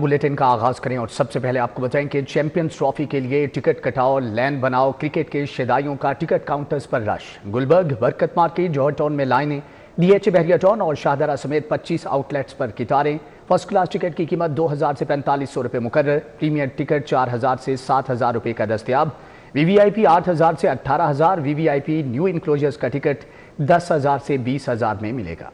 Bulletin का आगाज करें और सबसे पहले आपको बताएं कि चैंपियंस ट्रॉफी के लिए टिकट कटाओ, लैन बनाओ। क्रिकेट के शेदाइयों का टिकट काउंटर्स पर रश। गुलबर्ग, बरकत मार्केट, जौहर टाउन में लाइनें। डीएचए बहरिया टाउन और शाहदरा समेत 25 आउटलेट्स पर कितारें। फर्स्ट क्लास टिकट की कीमत 2000 से 4500 रुपये मुकर्रर। प्रीमियर टिकट 4000 से 7000 रुपये का दस्तयाब। वीवीआईपी 8000 से 18000। वीवीआईपी न्यू इनक्लोजर्स का टिकट 10000 से 20000 में मिलेगा।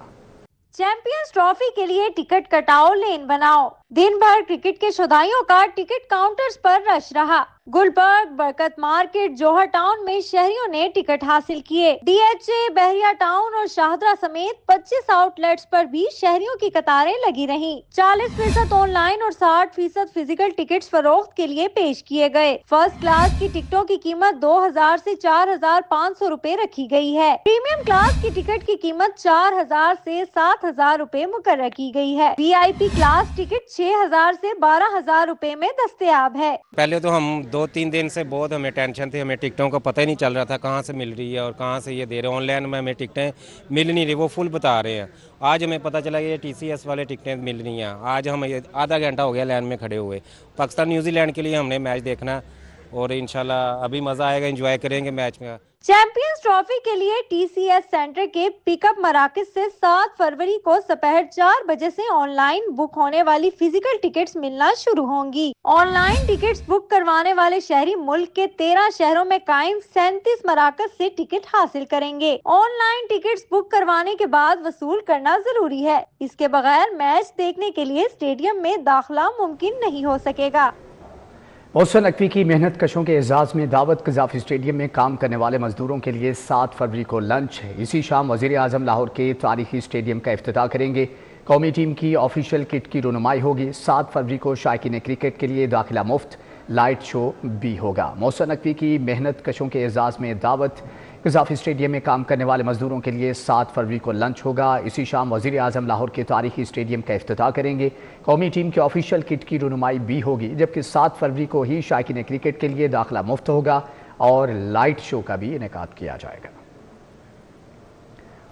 चैंपियंस ट्रॉफी के लिए टिकट कटाओ, लेन बनाओ। दिन भर क्रिकेट के शुदाइयों का टिकट काउंटर्स पर रश रहा। गुलबर्ग, बरकत मार्केट, जौहर टाउन में शहरियों ने टिकट हासिल किए। डीएचए, बहरिया टाउन और शाहदरा समेत 25 आउटलेट्स पर भी शहरियों की कतारें लगी रहीं। 40% ऑनलाइन और 60% फिजिकल टिकट्स फरोख्त के लिए पेश किए गए। फर्स्ट क्लास की टिकटों की कीमत 2000 से 4500 रुपए रखी गई है। प्रीमियम क्लास की टिकट की कीमत 4000 से 7000 रुपए मुकर्रर की गई है। वीआईपी क्लास टिकट 6000 से 12000 रुपए में दस्तयाब है। पहले तो हम 2-3 दिन से बहुत हमें टेंशन थी, हमें टिकटों का पता ही नहीं चल रहा था कहाँ से मिल रही है और कहाँ से ये दे रहे हैं। ऑनलाइन में हमें टिकटें मिल नहीं रही, वो फुल बता रहे हैं। आज हमें पता चला कि ये टीसीएस वाले टिकटें मिल रही हैं। आज हम आधा घंटा हो गया लाइन में खड़े हुए। पाकिस्तान न्यूजीलैंड के लिए हमने मैच देखना और इंशाल्लाह अभी मज़ा आएगा, एंजॉय करेंगे मैच में। चैंपियंस ट्रॉफी के लिए टीसीएस सेंटर के पिकअप मराकज से 7 फरवरी को दोपहर 4 बजे से ऑनलाइन बुक होने वाली फिजिकल टिकट्स मिलना शुरू होंगी। ऑनलाइन टिकट्स बुक करवाने वाले शहरी मुल्क के 13 शहरों में कायम 37 मराकज से टिकट हासिल करेंगे। ऑनलाइन टिकट्स बुक करवाने के बाद वसूल करना जरूरी है। इसके बगैर मैच देखने के लिए स्टेडियम में दाखिला मुमकिन नहीं हो सकेगा। मोहसिन नकवी की मेहनत कशों के एजाज में दावत। कज़ाफी स्टेडियम में काम करने वाले मजदूरों के लिए 7 फरवरी को लंच है। इसी शाम वज़ीर आज़म लाहौर के तारीखी स्टेडियम का इफ्तिताह करेंगे। कौमी टीम की ऑफिशियल किट की रुनुमाई होगी। 7 फरवरी को शायकीन क्रिकेट के लिए दाखिला मुफ्त, लाइट शो भी होगा। मोहसिन नकवी की मेहनत कशों के एजाज में दावत। कज़ाफी स्टेडियम में काम करने वाले मजदूरों के लिए 7 फरवरी को लंच होगा। इसी शाम वज़ीर आज़म लाहौर के तारीखी स्टेडियम का इफ्तिताह करेंगे। कौमी टीम की ऑफिशियल किट की रुनुमाई भी होगी, जबकि 7 फरवरी को ही शायकीन क्रिकेट के लिए दाखिला मुफ्त होगा और लाइट शो का भी इनेकाद किया जाएगा।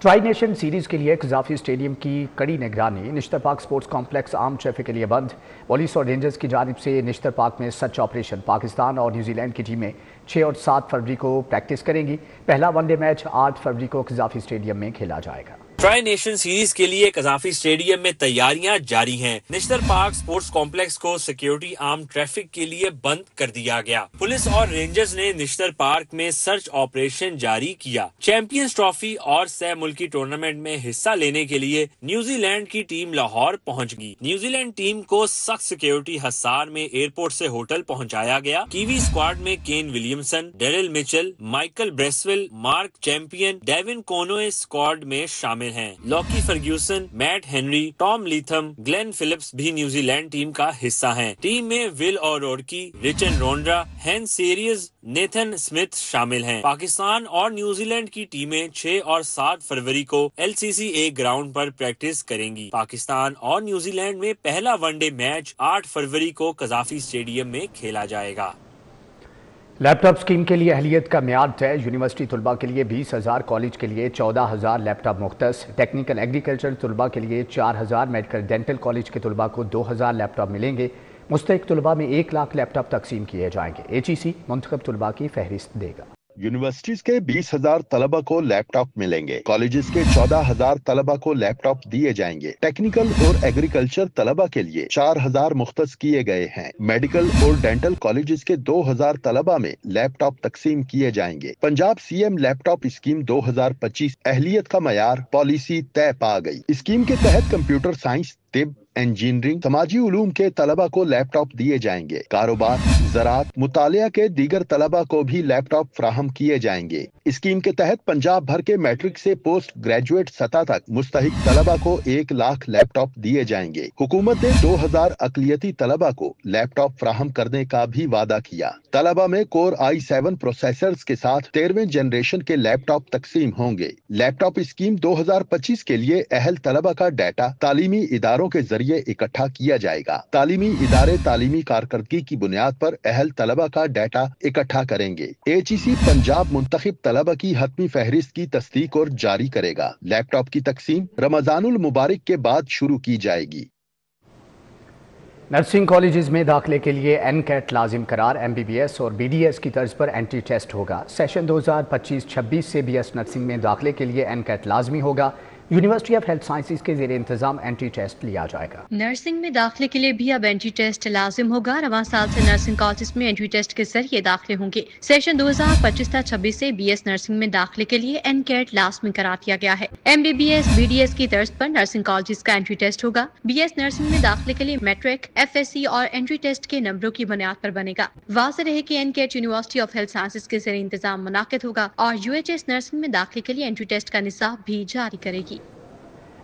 ट्राई नेशन सीरीज के लिए कज़ाफी स्टेडियम की कड़ी निगरानी। निश्तर पार्क स्पोर्ट्स कॉम्प्लेक्स आम ट्रैफिक के लिए बंद। पुलिस और रेंजर्स की जानिब से निश्तर पार्क में सर्च ऑपरेशन। पाकिस्तान और न्यूजीलैंड की टीमें 6 और 7 फरवरी को प्रैक्टिस करेंगी। पहला वनडे मैच 8 फरवरी को कज़ाफी स्टेडियम में खेला जाएगा। ट्राई नेशन सीरीज के लिए कज़ाफी स्टेडियम में तैयारियां जारी हैं। निश्तर पार्क स्पोर्ट्स कॉम्प्लेक्स को सिक्योरिटी आर्म ट्रैफिक के लिए बंद कर दिया गया। पुलिस और रेंजर्स ने निश्तर पार्क में सर्च ऑपरेशन जारी किया। चैंपियंस ट्रॉफी और सह मुल्की टूर्नामेंट में हिस्सा लेने के लिए न्यूजीलैंड की टीम लाहौर पहुंच गई। न्यूजीलैंड टीम को सख्त सिक्योरिटी हसार में एयरपोर्ट से होटल पहुंचाया गया। कीवी स्क्वाड में Kane Williamson, Daryl Mitchell, Michael Bracewell, Mark Chapman, Devon Conway squad में शामिल हैं। Lockie Ferguson, Matt Henry, Tom Latham, Glenn Phillips भी न्यूजीलैंड टीम का हिस्सा हैं। टीम में Will O'Rourke, Rachin Ravindra, हैन सीरियस, नेथन स्मिथ शामिल हैं। पाकिस्तान और न्यूजीलैंड की टीमें 6 और 7 फरवरी को LCCA ग्राउंड पर प्रैक्टिस करेंगी। पाकिस्तान और न्यूजीलैंड में पहला वनडे मैच 8 फरवरी को कज़ाफी स्टेडियम में खेला जाएगा। लैपटॉप स्कीम के लिए अहलियत का म्याद तय। यूनिवर्सिटी तलबा के लिए 20,000, कॉलेज के लिए 14,000 लैपटॉप मुख्तस। टेक्निकल एग्रीकल्चर तलबा के लिए 4000, मेडिकल डेंटल कॉलेज के तलबा को 2000 लैपटॉप मिलेंगे। मुस्तहिक तलबा में 1 लाख लैपटॉप तकसीम किए जाएंगे। HEC मुंतखब तलबा की फहरिस्त देगा। यूनिवर्सिटीज के 20,000 तलबा को लैपटॉप मिलेंगे। कॉलेजेस के 14,000 तलबा को लैपटॉप दिए जाएंगे। टेक्निकल और एग्रीकल्चर तलबा के लिए 4,000 मुख्तस किए गए हैं। मेडिकल और डेंटल कॉलेजेस के 2,000 तलबा में लैपटॉप तकसीम किए जाएंगे। पंजाब CM लैपटॉप स्कीम 2025 अहलियत का मयार पॉलिसी तय पा गई। स्कीम के तहत कंप्यूटर साइंस, तिब, इंजीनियरिंग, समाजी उलूम के तलबा को लैपटॉप दिए जाएंगे। कारोबार, ज़राअत, मुतालिया के दीगर तलबा को भी लैपटॉप फ्राहम किए जाएंगे। स्कीम के तहत पंजाब भर के मैट्रिक से पोस्ट ग्रेजुएट सतह तक मुस्तहिक तलबा को 1 लाख लैपटॉप दिए जाएंगे। हुकूमत ने 2000 अकलियती तलबा को लैपटॉप फ्राहम करने का भी वादा किया। तलबा में कोर i7 प्रोसेसर्स के साथ 13वें जनरेशन के लैपटॉप तकसीम होंगे। लैपटॉप स्कीम 2025 के लिए अहल तलबा का डाटा तालीमी इदारों के जरिए इकट्ठा किया जाएगा। तालीमी इदारे तालीमी कारकर्दगी की बुनियाद पर अहल तलबा का डाटा इकट्ठा करेंगे। HEC पंजाब मुंतखब तलबा की हतमी फहरिस्त की तस्दीक और जारी करेगा। लैपटॉप की तकसीम रमजानुल मुबारक के बाद शुरू की जाएगी। नर्सिंग कॉलेजेस में दाखिले के लिए एनकेट लाजिम करार MBBS और BDS की तर्ज पर एंट्री टेस्ट होगा। सेशन 2025-26 से BS नर्सिंग में दाखिले के लिए एनकेट लाजमी होगा। यूनिवर्सिटी ऑफ हेल्थ साइंसेज के ज़ेरे इंतजाम एंट्री टेस्ट लिया जाएगा। नर्सिंग में दाखिले के लिए भी अब एंट्री टेस्ट लाजिम होगा। रवां साल से नर्सिंग कॉलेज में एंट्री टेस्ट के जरिए दाखिले होंगे। सेशन 2025-26 से BS नर्सिंग में दाखिले के लिए एनकेट लाजमी करार दिया गया है। MBBS BDS की तर्ज पर नर्सिंग कॉलेज का एंट्री टेस्ट होगा। BS नर्सिंग में दाखिले के लिए मैट्रिक, FSC और एंट्री टेस्ट के नंबरों की बुनियाद पर बनेगा। वाज़ेह रहे कि एनकेट यूनिवर्सिटी ऑफ हेल्थ साइंसेज के जरिए इंतजाम मुनाकिद होगा और UHS नर्सिंग में दाखिले के लिए एंट्री टेस्ट का निसाब भी जारी करेगी।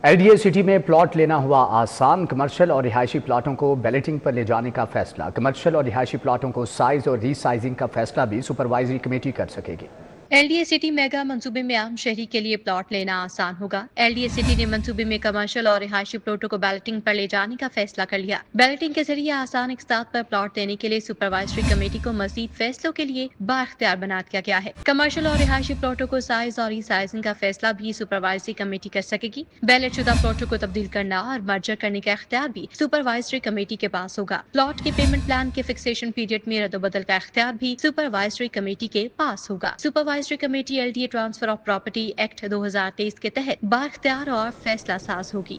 LDA सिटी में प्लॉट लेना हुआ आसान। कमर्शियल और रिहायशी प्लाटों को बैलेटिंग पर ले जाने का फैसला। कमर्शियल और रिहायशी प्लाटों को साइज और रीसाइजिंग का फैसला भी सुपरवाइजरी कमेटी कर सकेगी। LDA सिटी मेगा मंसूबे में आम शहरी के लिए प्लॉट लेना आसान होगा। LDA सिटी ने मंसूबे में कमर्शियल और रिहायशी प्लॉटों को बैलेटिंग पर ले जाने का फैसला कर लिया। बैलेटिंग के जरिए आसान इकसात पर प्लॉट देने के लिए सुपरवाइजरी कमेटी को मजीद फैसलों के लिए बाख्तियार बना दिया गया है। कमर्शियल और रिहायशी प्लॉटों को साइज और रीसाइजिंग का फैसला भी सुपरवाइजरी कमेटी कर सकेगी। बैलेट शुदा प्लॉटों को तब्दील करना और मर्जर करने का इख्तियार भी सुपरवाइजरी कमेटी के पास होगा। प्लॉट के पेमेंट प्लान के फिक्सेशन पीरियड में रद्दोबदल का इख्तियार भी सुपरवाइजरी कमेटी के पास होगा। Supervisory committee LDA transfer of property act 2023 के तहत बाख्तियार और फैसला साज होगी।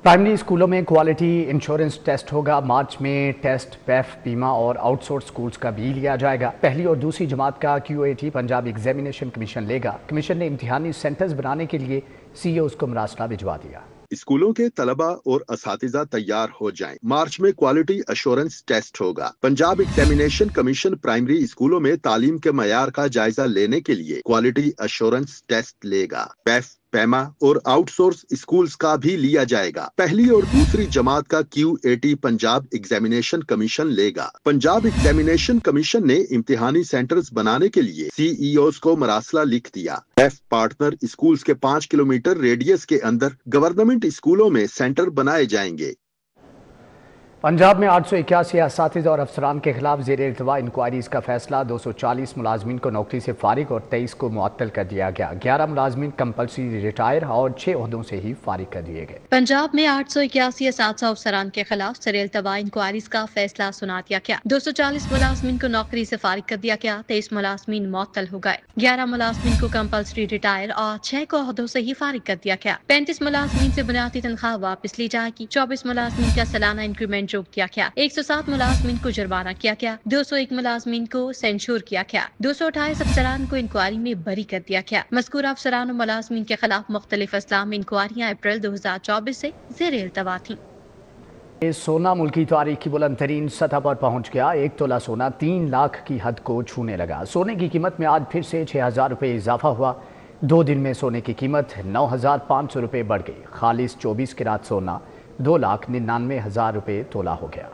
प्राइमरी स्कूलों में क्वालिटी इंश्योरेंस टेस्ट होगा। मार्च में टेस्ट PEF, बीमा और आउटसोर्स स्कूल्स का भी लिया जाएगा। पहली और दूसरी जमात का QAT पंजाब एग्जामिनेशन कमीशन लेगा। कमीशन ने इम्तिहानी सेंटर्स बनाने के लिए CEOs को मरासला भिजवा दिया। स्कूलों के तलबा और असातिज़ा तैयार हो जाएं। मार्च में क्वालिटी अश्योरेंस टेस्ट होगा। पंजाब एग्जामिनेशन कमीशन प्राइमरी स्कूलों में तालीम के मयार का जायजा लेने के लिए क्वालिटी अश्योरेंस टेस्ट लेगा। PEF, पैमा और आउटसोर्स स्कूल्स का भी लिया जाएगा। पहली और दूसरी जमात का QAT पंजाब एग्जामिनेशन कमीशन लेगा। पंजाब एग्जामिनेशन कमीशन ने इम्तिहानी सेंटर्स बनाने के लिए CEOs को मरासला लिख दिया। PEF पार्टनर स्कूल्स के 5 किलोमीटर रेडियस के अंदर गवर्नमेंट स्कूलों में सेंटर बनाए जाएंगे। पंजाब में 881 असातिज़ा और अफसरान के खिलाफ ज़ेर इल्तवा इंक्वायरीज का फैसला। 240 मुलाजमीन को नौकरी से फारिग और 23 को मुअत्तल कर दिया गया। 11 मुलाजमीन कंपल्सरी रिटायर और 6 ओहदों से ही फारिग कर दिए गए। पंजाब में 881 असातिज़ा अफसरान के खिलाफ ज़ेर इल्तवा इंक्वायरीज का फैसला सुना दिया गया। 240 मुलाजमीन को नौकरी से फारिग कर दिया गया। 23 मुलाजमीन मुअत्तल हो गए। 11 मुलाजमीन को कंपल्सरी रिटायर और 6 को ओहदों से ही फारिग कर दिया गया। 35 मुलाजमीन से बुनियादी तनख्वाह वापस ली जाएगी। 24 मुलाजमीन का सालाना इंक्रीमेंट रोक दिया गया। 107 मुलाजमीन को जुर्माना किया गया। 201 मुलाजमीन को सेंशूर किया गया। 228 अफसरान को इंक्वायरी में बरी कर दिया गया। मज़कूरा अफसरान और मुलाजमीन के खिलाफ मुख्तलिफ असलाह में इंक्वायरियां अप्रैल 2024 से ज़ेर इल्तवा थी। सोना मुल्की तारीख की बुलंद तरीन सतह पर पहुंच गया। 1 तोला सोना 3 लाख की हद को छूने लगा। सोने की कीमत में आज फिर से 6,000 रुपये इजाफा हुआ। 2 दिन में सोने की कीमत 9,500 रुपये बढ़ गई। खालिस 24 कैरेट सोना 2,99,000 रुपये तोला हो गया।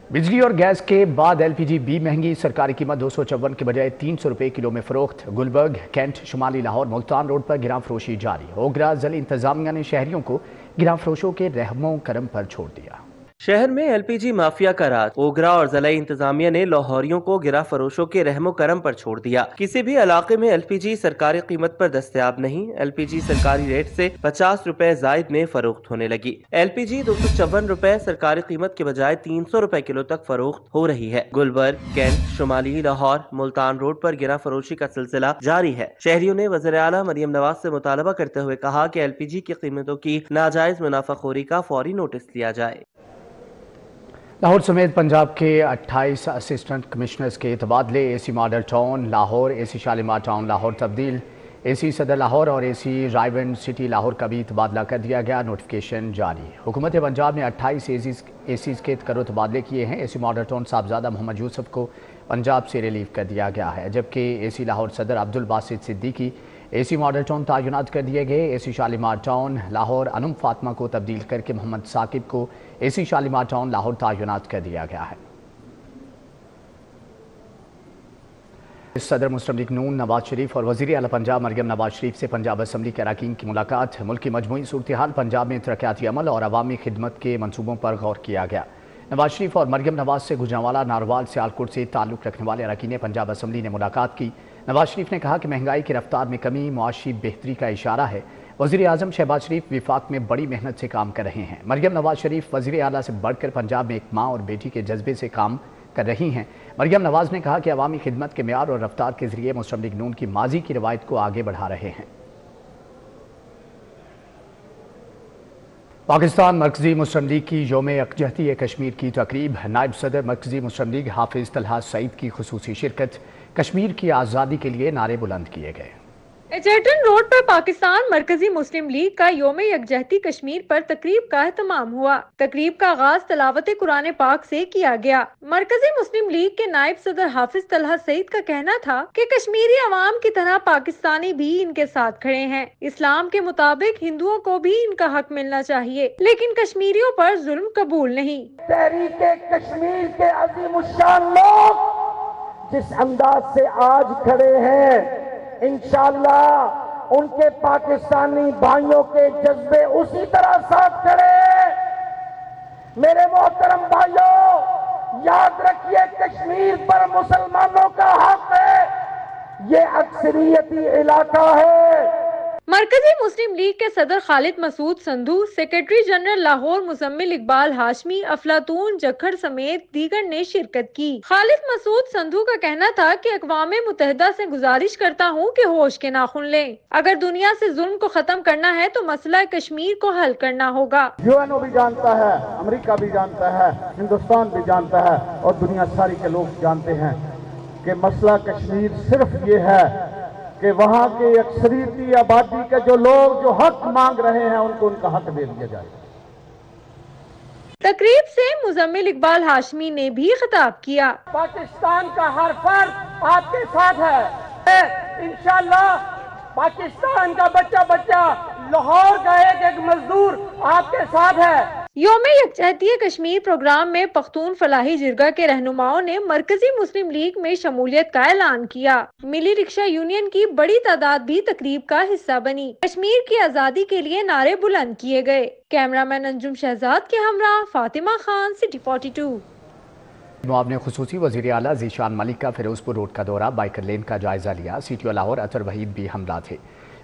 बिजली और गैस के बाद LPG भी महंगी। सरकारी कीमत 254 के बजाय 300 रुपये किलो में फरोख्त। गुलबर्ग, कैंट, शुमाली लाहौर, मुल्तान रोड पर गिरां फरोशी जारी। ओगरा ज़िला इंतजामिया ने शहरियों को गिरां फरोशों के रहमो करम पर छोड़ दिया। शहर में LPG माफिया का राज। ओगरा और ज़िला इंतजामिया ने लाहौरियों को गिरा फरोशों के रहमो करम पर छोड़ दिया। किसी भी इलाके में LPG सरकारी कीमत पर दस्तयाब नहीं। LPG सरकारी रेट से 50 रुपए जायद में फरोख्त होने लगी। LPG 254 रुपए सरकारी कीमत के बजाय 300 रुपए किलो तक फरोख्त हो रही है। गुलबर्ग, कैंट, शुमाली लाहौर, मुल्तान रोड पर गिरा फरोशी का सिलसिला जारी है। शहरियों ने वज़ीर आला मरियम नवाज से मुतालबा करते हुए कहा कि LPG की कीमतों की नाजायज मुनाफाखोरी का फौरी नोटिस लिया जाए। लाहौर समेत पंजाब के 28 असिस्टेंट कमिश्नर्स के तबादले। AC model town Lahore, AC Shalimar town Lahore तब्दील। AC सदर लाहौर और AC रायवेंड सिटी लाहौर का भी तबादला कर दिया गया। नोटिफिकेशन जारी। हुकूमत पंजाब ने 28 ACs के करो तबादले किए हैं। AC model town Sahibzada Muhammad Yusuf को पंजाब से रिलीव कर दिया गया है, जबकि AC लाहौर सदर Abdul Basit Siddiqui AC model town तैनात कर दिए गए। AC शालीमार टाउन लाहौर अनुम फातिमा को तब्दील करके मोहम्मद साकिब को AC शालीमार टाउन लाहौर तैनात कर दिया गया है। सदर मुस्लिम लीग नून नवाज शरीफ और वज़ीर आला पंजाब मरियम नवाज शरीफ से पंजाब असम्बली के अरकान की मुलाकात। मुल्क की मजमूई सूरत हाल, पंजाब में तरक्याती अमल और अवामी खिदमत के मनसूबों पर गौर किया गया। नवाज शरीफ और मरियम नवाज से गुजरांवाला, नारवाल, सियालकोट से ताल्लुक़ रखने वाले अरकान पंजाब असम्बली ने मुलाकात की। नवाज शरीफ ने कहा कि महंगाई की रफ्तार में कमी मुआशी बेहतरी का इशारा है। वज़ीर आज़म शहबाज शरीफ विफाक में बड़ी मेहनत से काम कर रहे हैं। मरियम नवाज शरीफ वज़ीर आला से बढ़कर पंजाब में एक माँ और बेटी के जज्बे से काम कर रही हैं। मरियम नवाज ने कहा कि अवामी खिदमत के मेयार और रफ्तार के जरिए मुस्लिम लीग नून की माजी की रवायत को आगे बढ़ा रहे हैं। पाकिस्तान मरकजी मुस्लिम लीग की यौम यकजहती कश्मीर की तकरीब, नायब सदर मरकजी मुस्लिम लीग हाफिज तलहा सईद की खुसूसी शिरकत, कश्मीर की आज़ादी के लिए नारे बुलंद किए गए। एचर्टन रोड पर पाकिस्तान मरकजी मुस्लिम लीग का यौम यकजहती कश्मीर पर तकरीब का एहतमाम हुआ। तकरीब का आगाज तलावत कुरान पाक से किया गया। मरकजी मुस्लिम लीग के नायब सदर हाफिज तलहा सईद का कहना था कि कश्मीरी अवाम की तरह पाकिस्तानी भी इनके साथ खड़े हैं। इस्लाम के मुताबिक हिंदुओं को भी इनका हक मिलना चाहिए, लेकिन कश्मीरियों पर जुल्म कबूल नहीं। तहरीके कश्मीर के अज़ीमुश्शान लोग जिस अंदाज से आज खड़े हैं, इंशाअल्लाह उनके पाकिस्तानी भाइयों के जज्बे उसी तरह साथ खड़े। मेरे मोहतरम भाइयों, याद रखिए कश्मीर पर मुसलमानों का हक है, ये अक्सरियती इलाका है। मरकजी मुस्लिम लीग के सदर खालिद मसूद संधू, सेक्रेटरी जनरल लाहौर मुजम्मिल इकबाल हाशमी, अफलातून जखड़ समेत दीगर ने शिरकत की। खालिद मसूद संधू का कहना था कि अक़वाम मुत्तहिदा से गुजारिश करता हूँ कि होश के नाखुन लें। अगर दुनिया से जुल्म को खत्म करना है तो मसला कश्मीर को हल करना होगा। यूएनओ भी जानता है, अमेरिका भी जानता है, हिंदुस्तान भी जानता है और दुनिया सारी के लोग जानते हैं कि मसला कश्मीर सिर्फ ये है कि वहाँ के अक्सरियती आबादी के जो लोग जो हक मांग रहे हैं उनको उनका हक दे दिया जाए। तकरीब से मुजम्मिल इकबाल हाशमी ने भी खिताब किया। पाकिस्तान का हर फर्द आपके साथ है। इंशाअल्लाह पाकिस्तान का बच्चा बच्चा, लाहौर का एक मजदूर आपके साथ है। यौम यकजहती कश्मीर प्रोग्राम में पख्तून फलाही जिरगा के रहनुमाओं ने मरकजी मुस्लिम लीग में शमूलियत का ऐलान किया। मिली रिक्शा यूनियन की बड़ी तादाद भी तकरीब का हिस्सा बनी। कश्मीर की आज़ादी के लिए नारे बुलंद किए गए। कैमरामैन अंजुम शहजाद के हमरा फातिमा खान, सिटी 42। मुआवने खुसूसी वज़ीर आला ज़ीशान मलिक का फिरोजपुर रोड का दौरा, बाइकर लेन का जायजा लिया। सीटीओ लाहौर अतर वहीद भी हमला थे।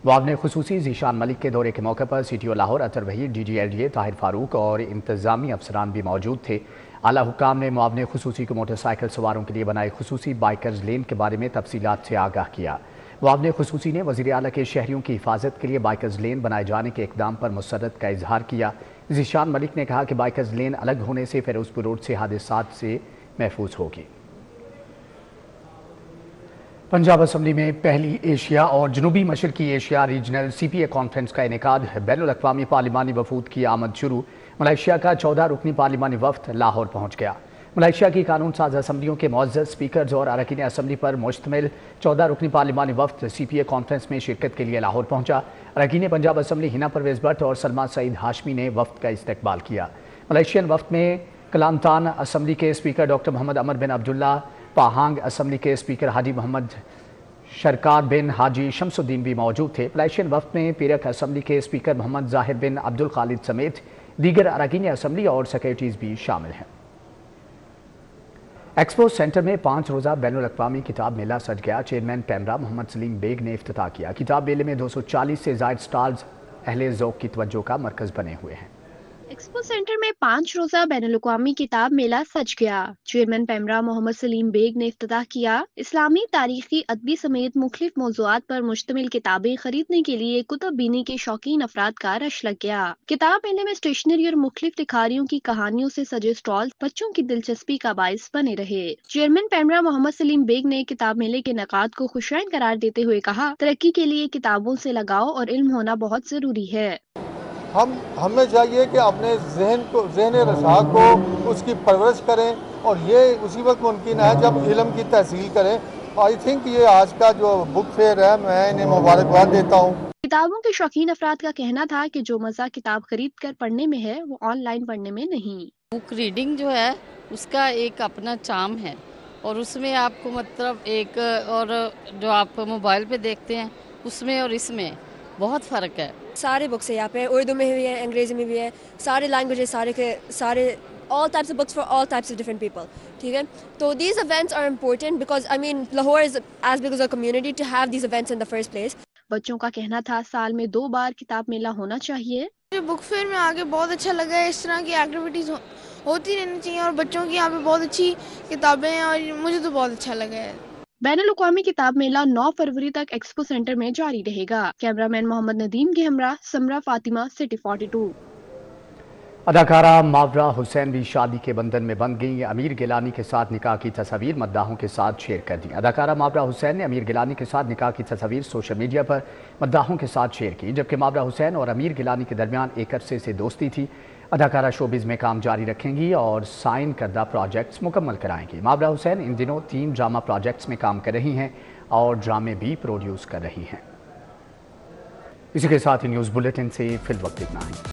मुआवने खुसूसी ज़ीशान मलिक के दौरे के मौके पर सीटीओ लाहौर अतर वहीद, DGLDA ताहिर फारूक और इंतजामी अफसरान भी मौजूद थे। आला हुक्काम ने मुआवने खुसूसी को मोटरसाइकिल सवारों के लिए बनाए खुसूसी बाइकर्स लेन के बारे में तफसीलात से आगाह किया। मुआवने खुसूसी ने वज़ीर आला के शहरियों की हिफाजत के लिए बाइकर्स लेन बनाए जाने के इक़दाम पर मुसर्रत का इजहार किया। ज़ीशान मलिक ने कहा कि बाइकर्स लेन अलग होने से फिरोजपुर रोड से हादसात से महफूज होगी। पंजाब असम्बली में पहली एशिया और जनूबी मशरकी एशिया रीजनल CPA कॉन्फ्रेंस का इनेकाद, बैनुल अक़वामी पार्लिमानी वफूद की आमद शुरू। मलेशिया का 14 रुकनी पार्लिमानी वफ्द लाहौर पहुँच गया। मलेशिया की कानून साज असम्बलियों के मुअज़्ज़ज़ स्पीकर्स और अरकान असम्बली पर मुश्तमिल 14 रुकनी पार्लिमानी वफ्द CPA कॉन्फ्रेंस में शिरकत के लिए लाहौर पहुँचा। अरकान पंजाब असम्बली हिना परवेज़ भट्ट और सलमा सईद हाशमी ने वफ्द का इस्तकबाल किया। मलेशियन वफ्द में कलानतान असम्बली के स्पीकर डॉक्टर मोहम्मद अमर बिन अब्दुल्ला, पाहांग असम्बली के स्पीकर हाजी मोहम्मद शरकार बिन हाजी शमसुद्दीन भी मौजूद थे। मलेशियन वफ्द में पीरक असम्बली के स्पीकर मोहम्मद जाहिर बिन अब्दुल खालिद समेत दीगर अरकान असम्बली और सेक्रेटरीज भी शामिल हैं। एक्सपो सेंटर में 5 रोज़ा बैनुल अक़वामी किताब मेला सज गया। चेयरमैन पैमरा मोहम्मद सलीम बेग ने इफ्तिताह किया। किताब मेले में 240 से ज़ायद स्टॉल्स अहले ज़ौक़ की तवज्जो का मरकज़ बने हुए हैं। एक्सपो सेंटर में 5 रोज़ा बैनुल-अक़वामी किताब मेला सज गया। चेयरमैन पैमरा मोहम्मद सलीम बेग ने इफ्तिताह किया। इस्लामी, तारीखी, अदबी समेत मुख्तलिफ मौज़ूआत पर मुश्तमिल किताबें खरीदने के लिए कुतुब बीनी के शौकीन अफराद का रश लग गया। किताब मेले में स्टेशनरी और मुख्तलिफ लिखारियों की कहानियों से सजे स्टॉल बच्चों की दिलचस्पी का बाइस बने रहे। चेयरमैन पैमरा मोहम्मद सलीम बेग ने किताब मेले के इनेकाद को खुशआइन करार देते हुए कहा, तरक्की के लिए किताबों से लगाव और इल्म होना बहुत जरूरी है। हमें चाहिए कि अपने ज़हन रसा को उसकी परवरिश करें और ये उसी वक्त मुमकिन है जब इल्म की तहसील करें। आई थिंक ये आज का जो बुक फेयर है, मैं इन्हें मुबारकबाद देता हूँ। किताबों के शौकीन अफराद का कहना था कि जो मज़ा किताब खरीद कर पढ़ने में है वो ऑनलाइन पढ़ने में नहीं। बुक रीडिंग जो है उसका एक अपना चार्म है और उसमें आपको मतलब एक और जो आप मोबाइल पे देखते हैं उसमें और इसमें बहुत फ़र्क है। सारे बुक्स है यहाँ पे, उर्दू में भी है, अंग्रेजी में भी है, सारे लैंग्वेजेस, सारे all types of books for all types of different people. ठीक है, तो these events are important because I mean Lahore is as big as a community to have these events in the first place. बच्चों का कहना था साल में 2 बार किताब मेला होना चाहिए। मुझे बुक फेयर में आके बहुत अच्छा लगा है। इस तरह की एक्टिविटीज होती रहनी चाहिए और बच्चों की यहाँ पे बहुत अच्छी किताबें हैं और मुझे तो बहुत अच्छा लगा है। बैनुल-अक़वामी किताब मेला 9 फरवरी तक एक्सपो सेंटर में जारी रहेगा। कैमरामैन मोहम्मद नदीम के हमरा समरा फातिमा, सिटी 42। अदाकारा मावरा हुसैन भी शादी के बंधन में बंध गई। अमीर गिलानी के साथ निकाह की तस्वीर मद्दाहों के साथ शेयर कर दी। अदाकारा मावरा हुसैन ने अमीर गिलानी के साथ निकाह की तस्वीर सोशल मीडिया पर मद्दाहों के साथ शेयर की, जबकि मावरा हुसैन और अमीर गिलानी के दरमियान एक अरसे से दोस्ती थी। अदाकारा शोबिज़ में काम जारी रखेंगी और साइन करदा प्रोजेक्ट्स मुकम्मल कराएंगी। मावरा हुसैन इन दिनों 3 ड्रामा प्रोजेक्ट्स में काम कर रही हैं और ड्रामे भी प्रोड्यूस कर रही हैं। इसी के साथ ही न्यूज़ बुलेटिन से फिल वक्त इतना है।